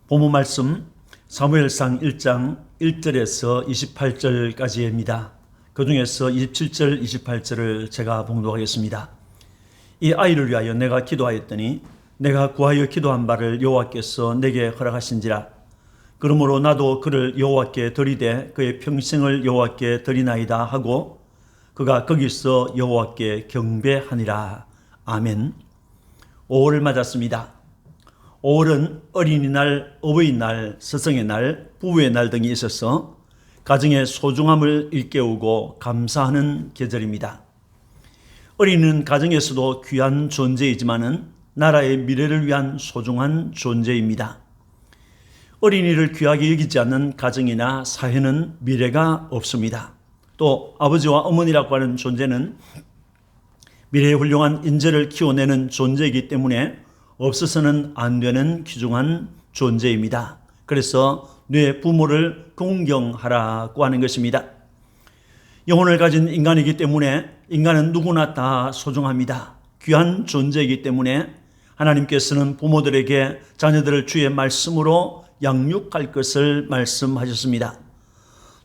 본문 말씀 사무엘상 1장 1절에서 28절까지입니다. 그 중에서 27절, 28절을 제가 봉독하겠습니다. 이 아이를 위하여 내가 기도하였더니 내가 구하여 기도한 바를 여호와께서 내게 허락하신지라. 그러므로 나도 그를 여호와께 드리되 그의 평생을 여호와께 드리나이다 하고 그가 거기서 여호와께 경배하니라. 아멘. 5월을 맞았습니다. 5월은 어린이날, 어버이날, 스승의 날, 부부의 날 등이 있어서 가정의 소중함을 일깨우고 감사하는 계절입니다. 어린이는 가정에서도 귀한 존재이지만은 나라의 미래를 위한 소중한 존재입니다. 어린이를 귀하게 여기지 않는 가정이나 사회는 미래가 없습니다. 또 아버지와 어머니라고 하는 존재는 미래의 훌륭한 인재를 키워내는 존재이기 때문에 없어서는 안 되는 귀중한 존재입니다. 그래서 내 부모를 공경하라고 하는 것입니다. 영혼을 가진 인간이기 때문에 인간은 누구나 다 소중합니다. 귀한 존재이기 때문에 하나님께서는 부모들에게 자녀들을 주의 말씀으로 양육할 것을 말씀하셨습니다.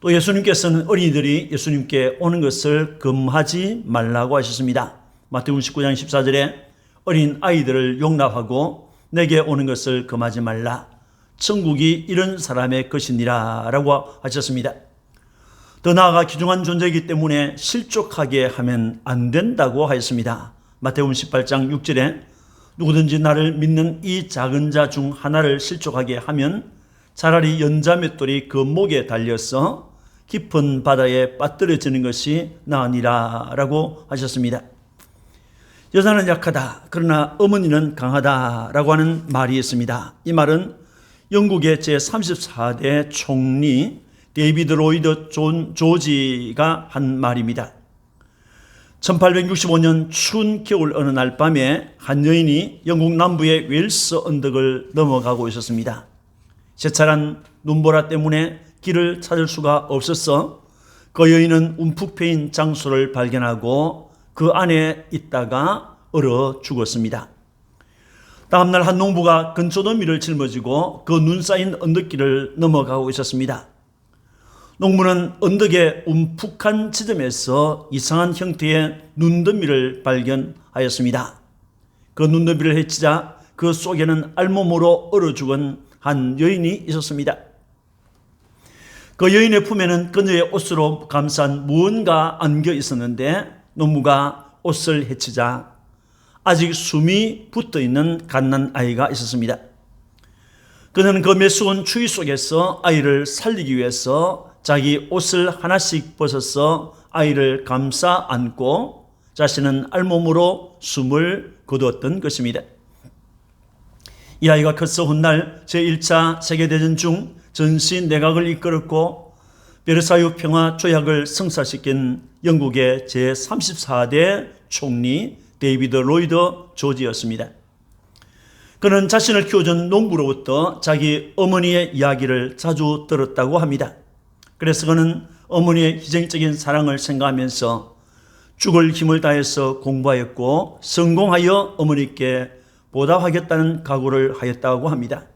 또 예수님께서는 어린이들이 예수님께 오는 것을 금하지 말라고 하셨습니다. 마태복음 19장 14절에 어린 아이들을 용납하고 내게 오는 것을 금하지 말라. 천국이 이런 사람의 것이니라 라고 하셨습니다. 더 나아가 귀중한 존재이기 때문에 실족하게 하면 안 된다고 하였습니다. 마태복음 18장 6절에 누구든지 나를 믿는 이 작은 자 중 하나를 실족하게 하면 차라리 연자 맷돌이 그 목에 달려서 깊은 바다에 빠뜨려지는 것이 나으니라 라고 하셨습니다. 여자는 약하다, 그러나 어머니는 강하다라고 하는 말이 있습니다. 이 말은 영국의 제34대 총리 데이비드 로이드 조지가 한 말입니다. 1865년 추운 겨울 어느 날 밤에 한 여인이 영국 남부의 웨일스 언덕을 넘어가고 있었습니다. 세차란 눈보라 때문에 길을 찾을 수가 없었어 그 여인은 움푹 패인 장소를 발견하고 그 안에 있다가 얼어 죽었습니다. 다음날 한 농부가 근처 더미를 짊어지고 그 눈 쌓인 언덕길을 넘어가고 있었습니다. 농부는 언덕의 움푹한 지점에서 이상한 형태의 눈더미를 발견하였습니다. 그 눈더미를 헤치자 그 속에는 알몸으로 얼어 죽은 한 여인이 있었습니다. 그 여인의 품에는 그녀의 옷으로 감싼 무언가 안겨 있었는데 농부가 옷을 헤치자 아직 숨이 붙어있는 갓난아이가 있었습니다. 그는 그 매서운 추위 속에서 아이를 살리기 위해서 자기 옷을 하나씩 벗어서 아이를 감싸 안고 자신은 알몸으로 숨을 거두었던 것입니다. 이 아이가 커서 훗날 제1차 세계대전 중 전시 내각을 이끌었고 베르사유 평화 조약을 성사시킨 영국의 제34대 총리 데이비드 로이드 조지였습니다. 그는 자신을 키워준 농부로부터 자기 어머니의 이야기를 자주 들었다고 합니다. 그래서 그는 어머니의 희생적인 사랑을 생각하면서 죽을 힘을 다해서 공부하였고 성공하여 어머니께 보답하겠다는 각오를 하였다고 합니다.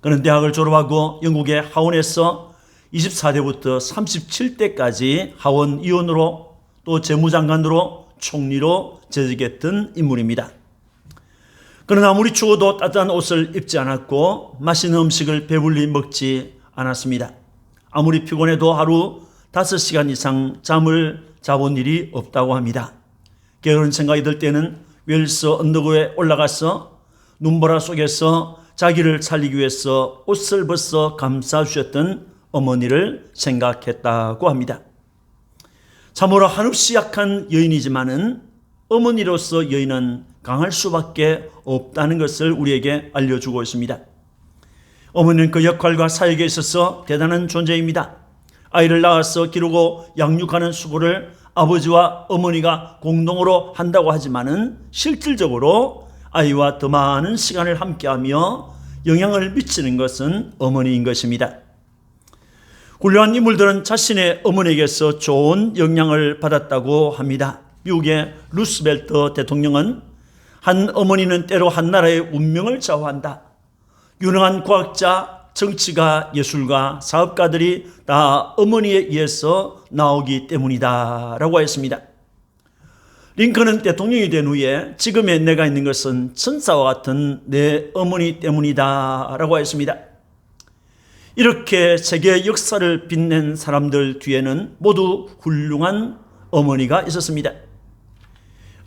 그는 대학을 졸업하고 영국의 하원에서 24대부터 37대까지 하원 의원으로 또 재무장관으로 총리로 재직했던 인물입니다. 그는 아무리 추워도 따뜻한 옷을 입지 않았고 맛있는 음식을 배불리 먹지 않았습니다. 아무리 피곤해도 하루 5시간 이상 잠을 자본 일이 없다고 합니다. 게으른 생각이 들 때는 웰스 언덕에 올라가서 눈보라 속에서 자기를 살리기 위해서 옷을 벗어 감싸주셨던 어머니를 생각했다고 합니다. 참으로 한없이 약한 여인이지만은 어머니로서 여인은 강할 수밖에 없다는 것을 우리에게 알려주고 있습니다. 어머니는 그 역할과 사역에 있어서 대단한 존재입니다. 아이를 낳아서 기르고 양육하는 수고를 아버지와 어머니가 공동으로 한다고 하지만은 실질적으로 아이와 더 많은 시간을 함께하며 영향을 미치는 것은 어머니인 것입니다. 훌륭한 인물들은 자신의 어머니에게서 좋은 영향을 받았다고 합니다. 미국의 루스벨트 대통령은 한 어머니는 때로 한 나라의 운명을 좌우한다. 유능한 과학자, 정치가, 예술가, 사업가들이 다 어머니에 의해서 나오기 때문이다 라고 했습니다. 링컨은 대통령이 된 후에 지금의 내가 있는 것은 천사와 같은 내 어머니 때문이다 라고 했습니다. 이렇게 세계 역사를 빛낸 사람들 뒤에는 모두 훌륭한 어머니가 있었습니다.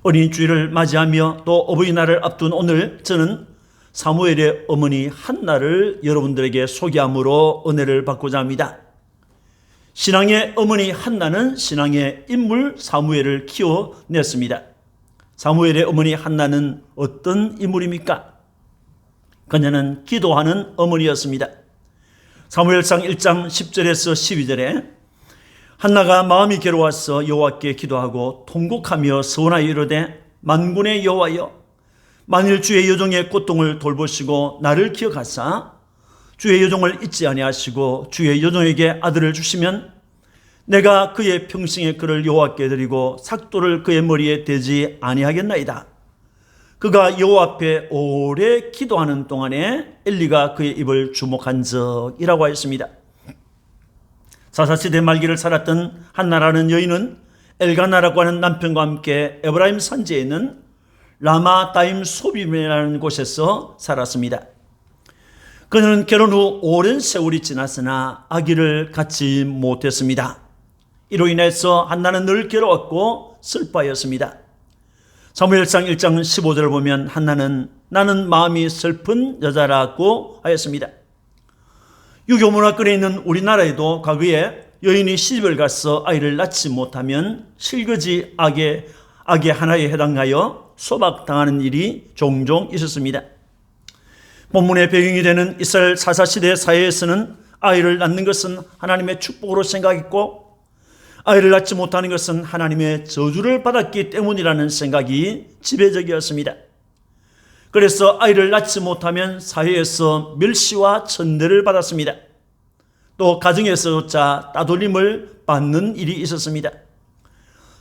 어린이 주일을 맞이하며 또 어버이날을 앞둔 오늘 저는 사무엘의 어머니 한나를 여러분들에게 소개함으로 은혜를 받고자 합니다. 신앙의 어머니 한나는 신앙의 인물 사무엘을 키워냈습니다. 사무엘의 어머니 한나는 어떤 인물입니까? 그녀는 기도하는 어머니였습니다. 사무엘상 1장 10절에서 12절에 한나가 마음이 괴로워서 여호와께 기도하고 통곡하며 서원하여 이르되 만군의 여호와여 만일 주의 여종의 고통을 돌보시고 나를 기억하사 주의 여종을 잊지 아니하시고 주의 여종에게 아들을 주시면 내가 그의 평생의 그를 여호와께 드리고 삭도를 그의 머리에 대지 아니하겠나이다. 그가 여호와 앞에 오래 기도하는 동안에 엘리가 그의 입을 주목한 적이라고 하였습니다. 사사시대 말기를 살았던 한나라는 여인은 엘가나라고 하는 남편과 함께 에브라임 산지에 있는 라마다임 소빔이라는 곳에서 살았습니다. 그녀는 결혼 후 오랜 세월이 지났으나 아기를 갖지 못했습니다. 이로 인해서 한나는 늘 괴로웠고 슬퍼하였습니다. 사무엘상 1장 15절을 보면 한나는 나는 마음이 슬픈 여자라고 하였습니다. 유교 문화권에 있는 우리나라에도 과거에 여인이 시집을 가서 아이를 낳지 못하면 실거지 악의 하나에 해당하여 소박당하는 일이 종종 있었습니다. 본문의 배경이 되는 이스라엘 사사시대 사회에서는 아이를 낳는 것은 하나님의 축복으로 생각했고 아이를 낳지 못하는 것은 하나님의 저주를 받았기 때문이라는 생각이 지배적이었습니다. 그래서 아이를 낳지 못하면 사회에서 멸시와 천대를 받았습니다. 또 가정에서조차 따돌림을 받는 일이 있었습니다.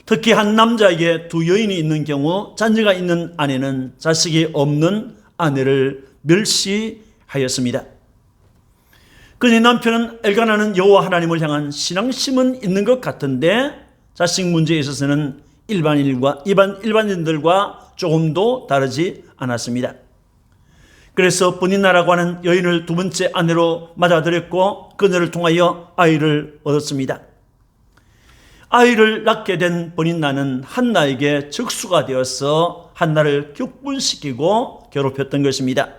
특히 한 남자에게 두 여인이 있는 경우 자녀가 있는 아내는 자식이 없는 아내를 멸시하였습니다. 그의 남편은 엘가나는 여호와 하나님을 향한 신앙심은 있는 것 같은데 자식 문제에 있어서는 일반인들과 조금도 다르지 않았습니다. 그래서 브니나라고 하는 여인을 두 번째 아내로 맞아들였고 그녀를 통하여 아이를 얻었습니다. 아이를 낳게 된 브니나는 한나에게 적수가 되어서 한나를 격분시키고 괴롭혔던 것입니다.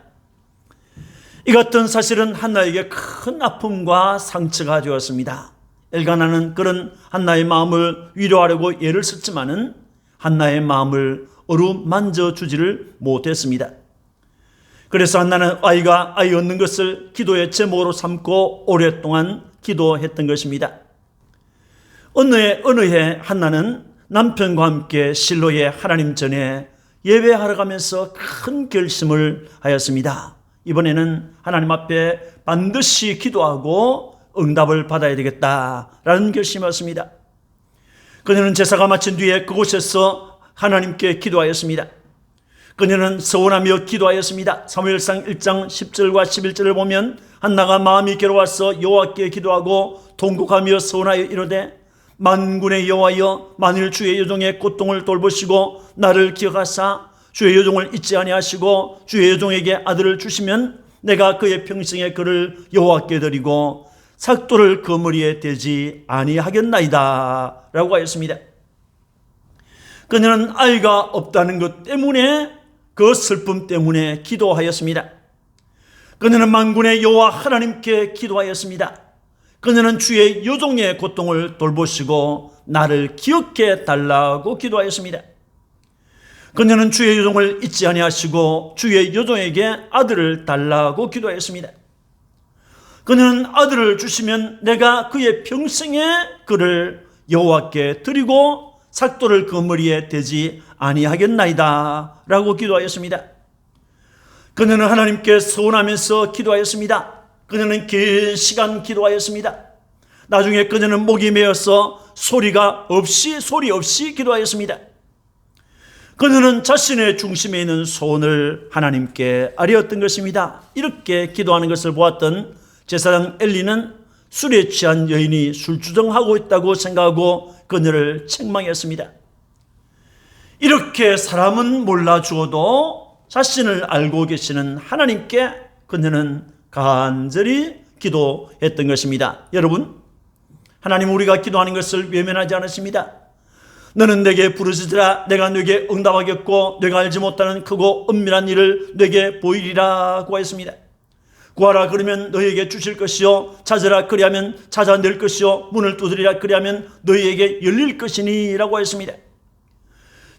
이 같은 사실은 한나에게 큰 아픔과 상처가 되었습니다. 엘가나는 그런 한나의 마음을 위로하려고 애를 썼지만은 한나의 마음을 어루만져 주지를 못했습니다. 그래서 한나는 아이 얻는 것을 기도의 제목으로 삼고 오랫동안 기도했던 것입니다. 어느 해 한나는 남편과 함께 실로의 하나님 전에 예배하러 가면서 큰 결심을 하였습니다. 이번에는 하나님 앞에 반드시 기도하고 응답을 받아야 되겠다라는 결심이었습니다. 그녀는 제사가 마친 뒤에 그곳에서 하나님께 기도하였습니다. 그녀는 서원하며 기도하였습니다. 사무엘상 1장 10절과 11절을 보면 한나가 마음이 괴로워서 여호와께 기도하고 통곡하며 서원하여 이르되 만군의 여호와여 만일 주의 여종의 고통을 돌보시고 나를 기억하사 주의 여종을 잊지 아니하시고 주의 여종에게 아들을 주시면 내가 그의 평생에 그를 여호와께 드리고 삭도를 그 머리에 대지 아니하겠나이다 라고 하였습니다. 그녀는 아이가 없다는 것 때문에 그 슬픔 때문에 기도하였습니다. 그녀는 만군의 여호와 하나님께 기도하였습니다. 그녀는 주의 여종의 고통을 돌보시고 나를 기억해 달라고 기도하였습니다. 그녀는 주의 여종을 잊지 아니하시고 주의 여종에게 아들을 달라고 기도하였습니다. 그녀는 아들을 주시면 내가 그의 평생에 그를 여호와께 드리고 삭도를 그 머리에 대지 아니하겠나이다 라고 기도하였습니다. 그녀는 하나님께 서원하면서 기도하였습니다. 그녀는 긴 시간 기도하였습니다. 나중에 그녀는 목이 메어서 소리 없이 기도하였습니다. 그녀는 자신의 중심에 있는 소원을 하나님께 아뢰었던 것입니다. 이렇게 기도하는 것을 보았던 제사장 엘리는 술에 취한 여인이 술주정하고 있다고 생각하고 그녀를 책망했습니다. 이렇게 사람은 몰라 주어도 자신을 알고 계시는 하나님께 그녀는 간절히 기도했던 것입니다. 여러분, 하나님 우리가 기도하는 것을 외면하지 않으십니다. 너는 내게 부르짖으라 내가 네게 응답하겠고 네가 알지 못하는 크고 은밀한 일을 네게 보이리라고 했습니다. 구하라 그러면 너희에게 주실 것이요 찾으라 그리하면 찾아낼 것이요 문을 두드리라 그리하면 너희에게 열릴 것이니 라고 했습니다.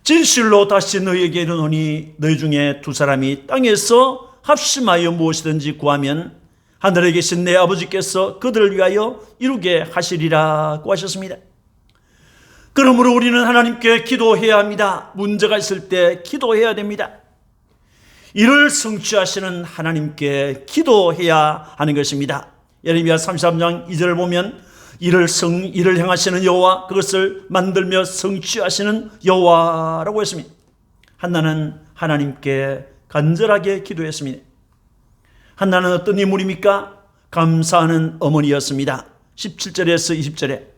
진실로 다시 너희에게 이르노니 너희 중에 두 사람이 땅에서 합심하여 무엇이든지 구하면 하늘에 계신 내 아버지께서 그들을 위하여 이루게 하시리라고 하셨습니다. 그러므로 우리는 하나님께 기도해야 합니다. 문제가 있을 때 기도해야 됩니다. 이를 성취하시는 하나님께 기도해야 하는 것입니다. 예레미야 33장 2절을 보면 이를 행하시는 여호와 그것을 만들며 성취하시는 여호와라고 했습니다. 한나는 하나님께 간절하게 기도했습니다. 한나는 어떤 인물입니까? 감사하는 어머니였습니다. 17절에서 20절에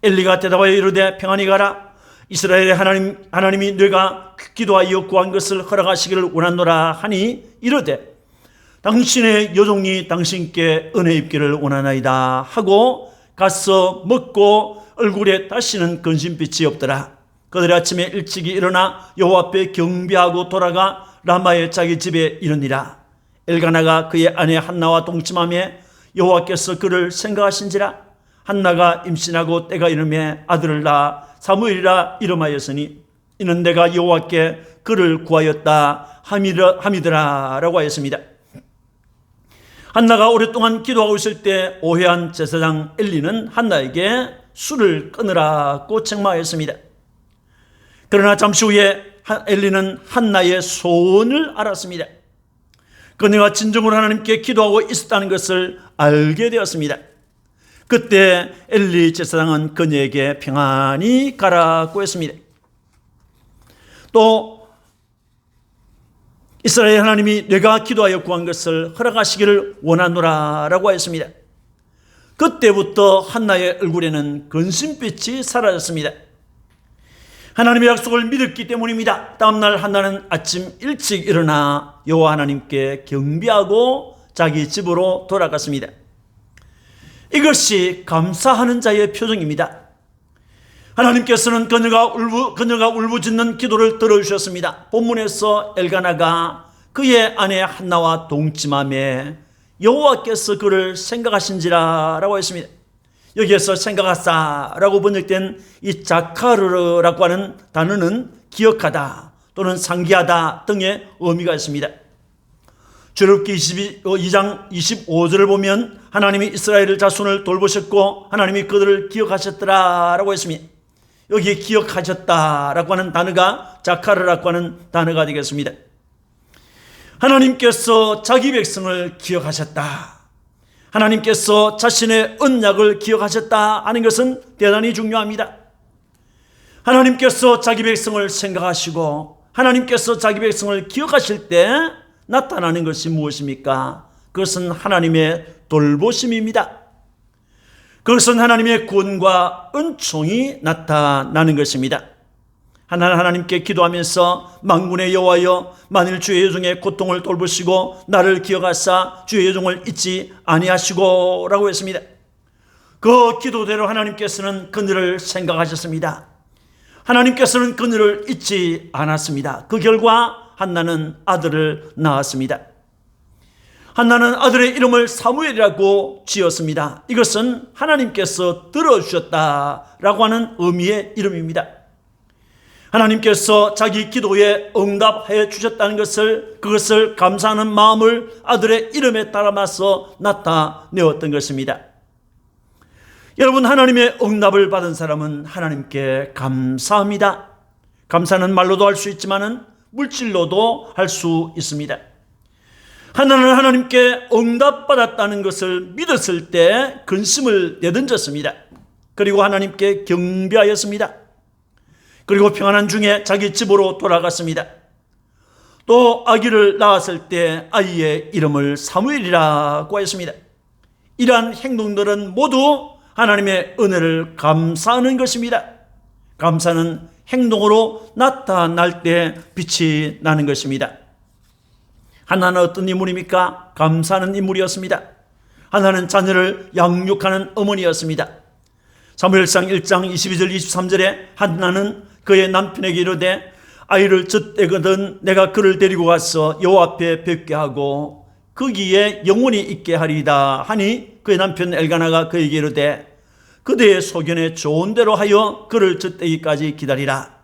엘리가 대답하여 이르되 평안히 가라 이스라엘의 하나님이 네가 기도하여 구한 것을 허락하시기를 원하노라 하니 이르되 당신의 여종이 당신께 은혜 입기를 원하나이다 하고 가서 먹고 얼굴에 다시는 근심빛이 없더라. 그들이 아침에 일찍이 일어나 여호와 앞에 경배하고 돌아가 라마의 자기 집에 이르니라. 엘가나가 그의 아내 한나와 동침하며 여호와께서 그를 생각하신지라. 한나가 임신하고 때가 이름에 아들을 낳아 사무엘이라 이름하였으니 이는 내가 여호와께 그를 구하였다 함이더라라고 하였습니다. 한나가 오랫동안 기도하고 있을 때 오해한 제사장 엘리는 한나에게 술을 끊으라고 책망하였습니다. 그러나 잠시 후에 엘리는 한나의 소원을 알았습니다. 그녀가 진정으로 하나님께 기도하고 있었다는 것을 알게 되었습니다. 그때 엘리 제사장은 그녀에게 평안히 가라고 했습니다. 또 이스라엘 하나님이 내가 기도하여 구한 것을 허락하시기를 원하노라라고 했습니다. 그때부터 한나의 얼굴에는 근심빛이 사라졌습니다. 하나님의 약속을 믿었기 때문입니다. 다음날 한나는 아침 일찍 일어나 여호와 하나님께 경배하고 자기 집으로 돌아갔습니다. 이것이 감사하는 자의 표정입니다. 하나님께서는 그녀가 울부짖는 기도를 들어주셨습니다. 본문에서 엘가나가 그의 아내 한나와 동침하며 여호와께서 그를 생각하신지라라고 했습니다. 여기에서 생각하사라고 번역된 이 자카르라고 하는 단어는 기억하다 또는 상기하다 등의 의미가 있습니다. 출애굽기 22장 25절을 보면 하나님이 이스라엘 자손을 돌보셨고 하나님이 그들을 기억하셨더라라고 했습니다. 여기에 기억하셨다라고 하는 단어가 자카르라고 하는 단어가 되겠습니다. 하나님께서 자기 백성을 기억하셨다. 하나님께서 자신의 언약을 기억하셨다 하는 것은 대단히 중요합니다. 하나님께서 자기 백성을 생각하시고 하나님께서 자기 백성을 기억하실 때 나타나는 것이 무엇입니까? 그것은 하나님의 돌보심입니다. 그것은 하나님의 구원과 은총이 나타나는 것입니다. 하나님께 기도하면서 만군의 여호와여 만일 주의 여종의 고통을 돌보시고 나를 기억하사 주의 여종을 잊지 아니하시고 라고 했습니다. 그 기도대로 하나님께서는 그녀를 생각하셨습니다. 하나님께서는 그녀를 잊지 않았습니다. 그 결과 한나는 아들을 낳았습니다. 한나는 아들의 이름을 사무엘이라고 지었습니다. 이것은 하나님께서 들어주셨다라고 하는 의미의 이름입니다. 하나님께서 자기 기도에 응답해 주셨다는 그것을 감사하는 마음을 아들의 이름에 따라서 나타내었던 것입니다. 여러분, 하나님의 응답을 받은 사람은 하나님께 감사합니다. 감사는 말로도 할 수 있지만은 물질로도 할 수 있습니다. 하나는 하나님께 응답받았다는 것을 믿었을 때 근심을 내던졌습니다. 그리고 하나님께 경배하였습니다. 그리고 평안한 중에 자기 집으로 돌아갔습니다. 또 아기를 낳았을 때 아이의 이름을 사무엘이라고 했습니다. 이러한 행동들은 모두 하나님의 은혜를 감사하는 것입니다. 감사는 행동으로 나타날 때 빛이 나는 것입니다. 하나는 어떤 인물입니까? 감사하는 인물이었습니다. 하나는 자녀를 양육하는 어머니였습니다. 사무엘상 1장 22절 23절에 한나는 그의 남편에게 이르되 아이를 젖대거든 내가 그를 데리고 가서 여호와 앞에 뵙게 하고 거기에 영원히 있게 하리이다 하니 그의 남편 엘가나가 그에게 이르되 그대의 소견에 좋은 대로 하여 그를 젖대기까지 기다리라.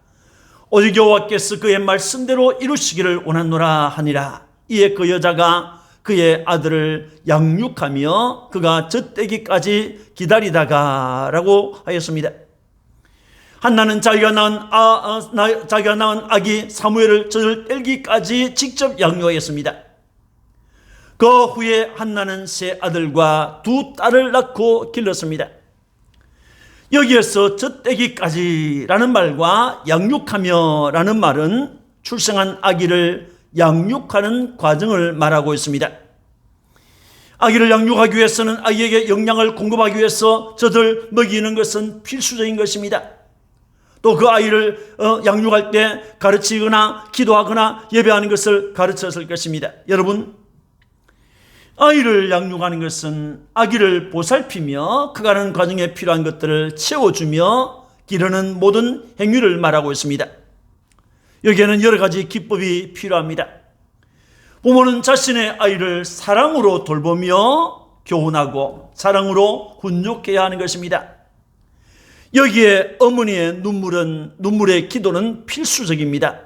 오직 여호와께서 그의 말씀대로 이루시기를 원하노라 하니라. 이에 그 여자가 그의 아들을 양육하며 그가 젖대기까지 기다리다가 라고 하였습니다. 한나는 자기가 낳은 아기 사무엘을 젖을 뗄기까지 직접 양육하였습니다. 그 후에 한나는 세 아들과 두 딸을 낳고 길렀습니다. 여기에서 젖대기까지라는 말과 양육하며 라는 말은 출생한 아기를 양육하는 과정을 말하고 있습니다. 아기를 양육하기 위해서는 아이에게 영양을 공급하기 위해서 젖을 먹이는 것은 필수적인 것입니다. 또 그 아이를 양육할 때 가르치거나 기도하거나 예배하는 것을 가르쳤을 것입니다. 여러분, 아이를 양육하는 것은 아기를 보살피며 커가는 과정에 필요한 것들을 채워주며 기르는 모든 행위를 말하고 있습니다. 여기에는 여러 가지 기법이 필요합니다. 부모는 자신의 아이를 사랑으로 돌보며 교훈하고 사랑으로 훈육해야 하는 것입니다. 여기에 어머니의 눈물의 기도는 필수적입니다.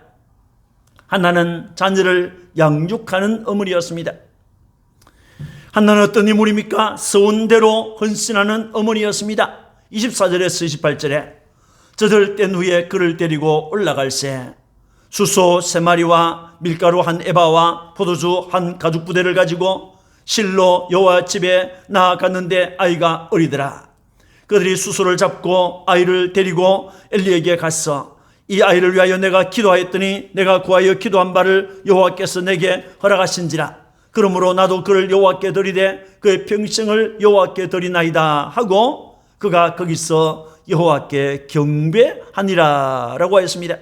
한나는 자녀를 양육하는 어머니였습니다. 한나는 어떤 인물입니까? 서원대로 헌신하는 어머니였습니다. 24절에서 28절에 젖을 뗀 후에 그를 데리고 올라갈새 수소 3마리와 밀가루 1에바와 포도주 1가죽부대를 가지고 실로 여호와 집에 나아갔는데 아이가 어리더라. 그들이 수소를 잡고 아이를 데리고 엘리에게 갔어. 이 아이를 위하여 내가 기도하였더니 내가 구하여 기도한 바를 여호와께서 내게 허락하신지라. 그러므로 나도 그를 여호와께 드리되 그의 평생을 여호와께 드리나이다 하고 그가 거기서 여호와께 경배하니라 라고 하였습니다.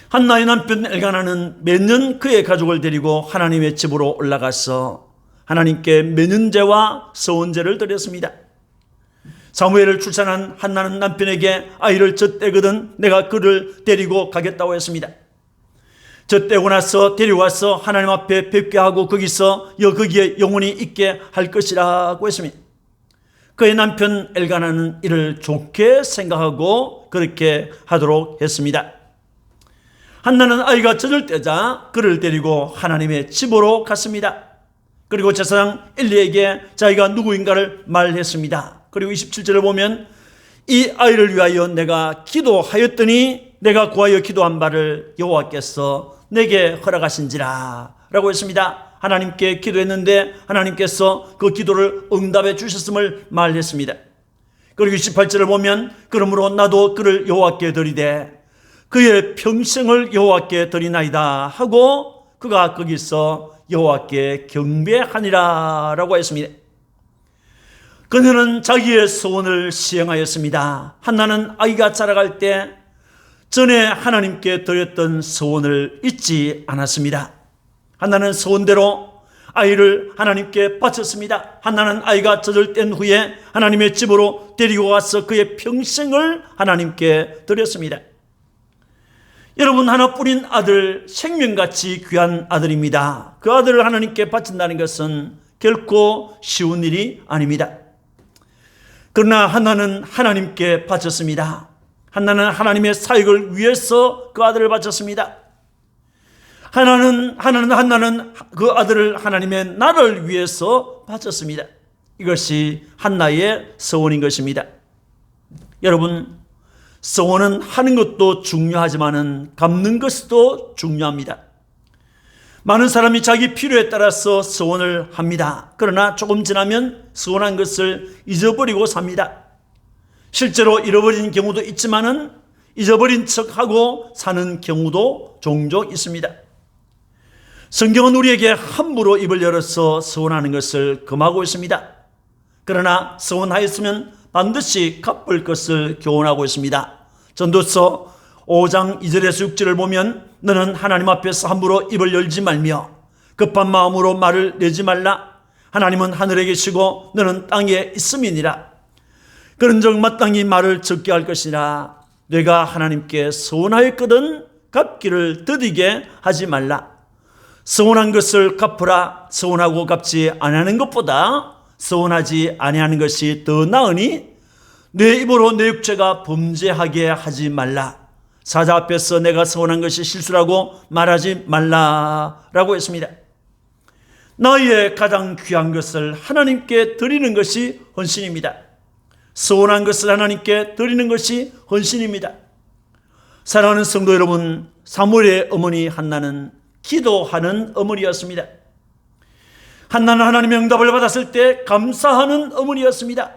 한나의 남편 엘가나는 매년 그의 가족을 데리고 하나님의 집으로 올라가서 하나님께 매년제와 서원제를 드렸습니다. 사무엘을 출산한 한나는 남편에게 아이를 젖대거든 내가 그를 데리고 가겠다고 했습니다. 젖대고 나서 데려와서 하나님 앞에 뵙게 하고 거기에 영원히 있게 할 것이라고 했습니다. 그의 남편 엘가나는 이를 좋게 생각하고 그렇게 하도록 했습니다. 한나는 아이가 젖을 떼자 그를 데리고 하나님의 집으로 갔습니다. 그리고 제사장 엘리에게 자기가 누구인가를 말했습니다. 그리고 27절을 보면 이 아이를 위하여 내가 기도하였더니 내가 구하여 기도한 바를 여호와께서 내게 허락하신지라 라고 했습니다. 하나님께 기도했는데 하나님께서 그 기도를 응답해 주셨음을 말했습니다. 그리고 28절을 보면 그러므로 나도 그를 여호와께 드리되 그의 평생을 여호와께 드리나이다 하고 그가 거기서 여호와께 경배하니라 라고 했습니다. 그녀는 자기의 소원을 시행하였습니다. 한나는 아이가 자라갈 때 전에 하나님께 드렸던 소원을 잊지 않았습니다. 한나는 소원대로 아이를 하나님께 바쳤습니다. 한나는 아이가 젖을 뗀 후에 하나님의 집으로 데리고 가서 그의 평생을 하나님께 드렸습니다. 여러분, 하나뿐인 아들, 생명같이 귀한 아들입니다. 그 아들을 하나님께 바친다는 것은 결코 쉬운 일이 아닙니다. 그러나 한나는 하나님께 바쳤습니다. 한나는 하나님의 사역을 위해서 그 아들을 바쳤습니다. 한나는 그 아들을 하나님의 나라를 위해서 바쳤습니다. 이것이 한나의 서원인 것입니다. 여러분, 서원은 하는 것도 중요하지만은 갚는 것도 중요합니다. 많은 사람이 자기 필요에 따라서 서원을 합니다. 그러나 조금 지나면 서원한 것을 잊어버리고 삽니다. 실제로 잃어버린 경우도 있지만은 잊어버린 척하고 사는 경우도 종종 있습니다. 성경은 우리에게 함부로 입을 열어서 서원하는 것을 금하고 있습니다. 그러나 서원하였으면 반드시 갚을 것을 교훈하고 있습니다. 전도서 5장 2절에서 6절을 보면 너는 하나님 앞에서 함부로 입을 열지 말며 급한 마음으로 말을 내지 말라. 하나님은 하늘에 계시고 너는 땅에 있음이니라. 그런즉 마땅히 말을 적게 할 것이라. 내가 하나님께 서원하였거든 갚기를 더디게 하지 말라. 서원한 것을 갚으라. 서원하고 갚지 아니하는 것보다 서원하지 아니하는 것이 더 나으니 내 입으로 내 육체가 범죄하게 하지 말라. 사자 앞에서 내가 서원한 것이 실수라고 말하지 말라라고 했습니다. 너희의 가장 귀한 것을 하나님께 드리는 것이 헌신입니다. 서원한 것을 하나님께 드리는 것이 헌신입니다. 사랑하는 성도 여러분, 사무엘의 어머니 한나는 기도하는 어머니였습니다. 한나는 하나님의 응답을 받았을 때 감사하는 어머니였습니다.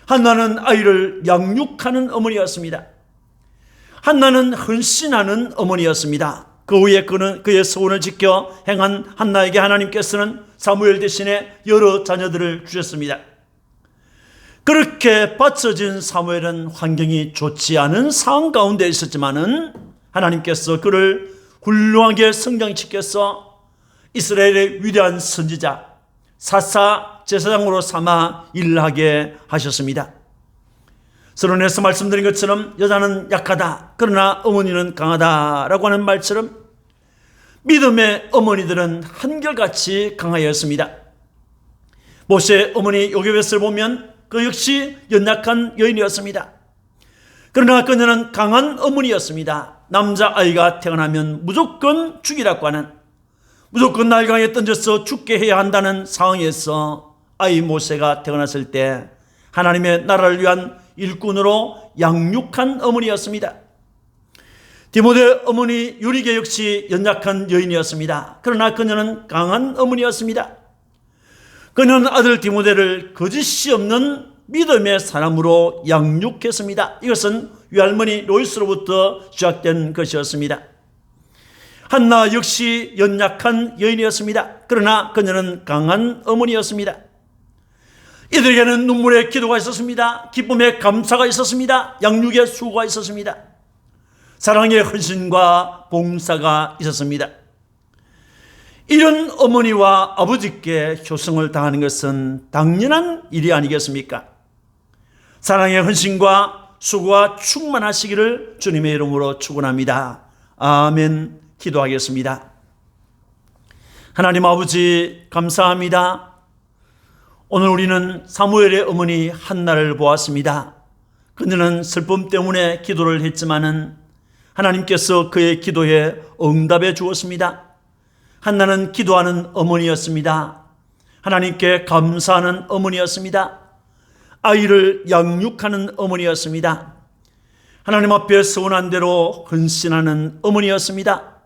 한나는 아이를 양육하는 어머니였습니다. 한나는 헌신하는 어머니였습니다. 그 후에 그의 서원을 지켜 행한 한나에게 하나님께서는 사무엘 대신에 여러 자녀들을 주셨습니다. 그렇게 바쳐진 사무엘은 환경이 좋지 않은 상황 가운데 있었지만은 하나님께서 그를 훌륭하게 성장시켜서 이스라엘의 위대한 선지자 사사 제사장으로 삼아 일하게 하셨습니다. 서론에서 말씀드린 것처럼 여자는 약하다 그러나 어머니는 강하다라고 하는 말처럼 믿음의 어머니들은 한결같이 강하였습니다. 모세의 어머니 요게벳을 보면 그 역시 연약한 여인이었습니다. 그러나 그녀는 강한 어머니였습니다. 남자아이가 태어나면 무조건 죽이라고 하는, 무조건 날강에 던져서 죽게 해야 한다는 상황에서 아이 모세가 태어났을 때 하나님의 나라를 위한 일꾼으로 양육한 어머니였습니다. 디모데 어머니 유리게 역시 연약한 여인이었습니다. 그러나 그녀는 강한 어머니였습니다. 그녀는 아들 디모데를 거짓이 없는 믿음의 사람으로 양육했습니다. 이것은 외할머니 로이스로부터 시작된 것이었습니다. 한나 역시 연약한 여인이었습니다. 그러나 그녀는 강한 어머니였습니다. 이들에게는 눈물의 기도가 있었습니다. 기쁨의 감사가 있었습니다. 양육의 수고가 있었습니다. 사랑의 헌신과 봉사가 있었습니다. 이런 어머니와 아버지께 효성을 다하는 것은 당연한 일이 아니겠습니까? 사랑의 헌신과 수고가 충만하시기를 주님의 이름으로 축원합니다. 아멘. 기도하겠습니다. 하나님 아버지 감사합니다. 오늘 우리는 사무엘의 어머니 한나를 보았습니다. 그녀는 슬픔 때문에 기도를 했지만은 하나님께서 그의 기도에 응답해 주었습니다. 한나는 기도하는 어머니였습니다. 하나님께 감사하는 어머니였습니다. 아이를 양육하는 어머니였습니다. 하나님 앞에 서원한 대로 헌신하는 어머니였습니다.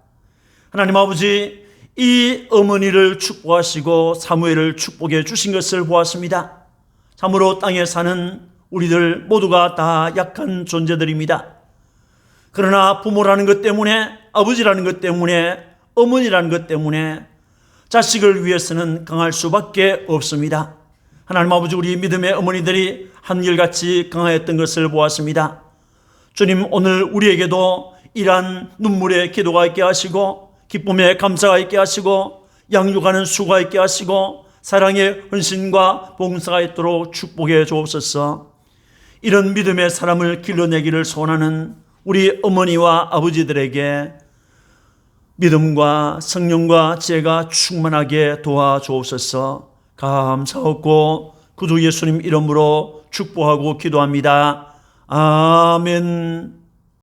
하나님 아버지, 이 어머니를 축복하시고 사무엘을 축복해 주신 것을 보았습니다. 참으로 땅에 사는 우리들 모두가 다 약한 존재들입니다. 그러나 부모라는 것 때문에, 아버지라는 것 때문에, 어머니라는 것 때문에 자식을 위해서는 강할 수밖에 없습니다. 하나님 아버지, 우리 믿음의 어머니들이 한결같이 강하였던 것을 보았습니다. 주님, 오늘 우리에게도 이러한 눈물의 기도가 있게 하시고 기쁨의 감사가 있게 하시고 양육하는 수고가 있게 하시고 사랑의 헌신과 봉사가 있도록 축복해 주옵소서. 이런 믿음의 사람을 길러내기를 소원하는 우리 어머니와 아버지들에게 믿음과 성령과 지혜가 충만하게 도와주옵소서. 감사하고 구주 예수님 이름으로 축복하고 기도합니다. 아멘.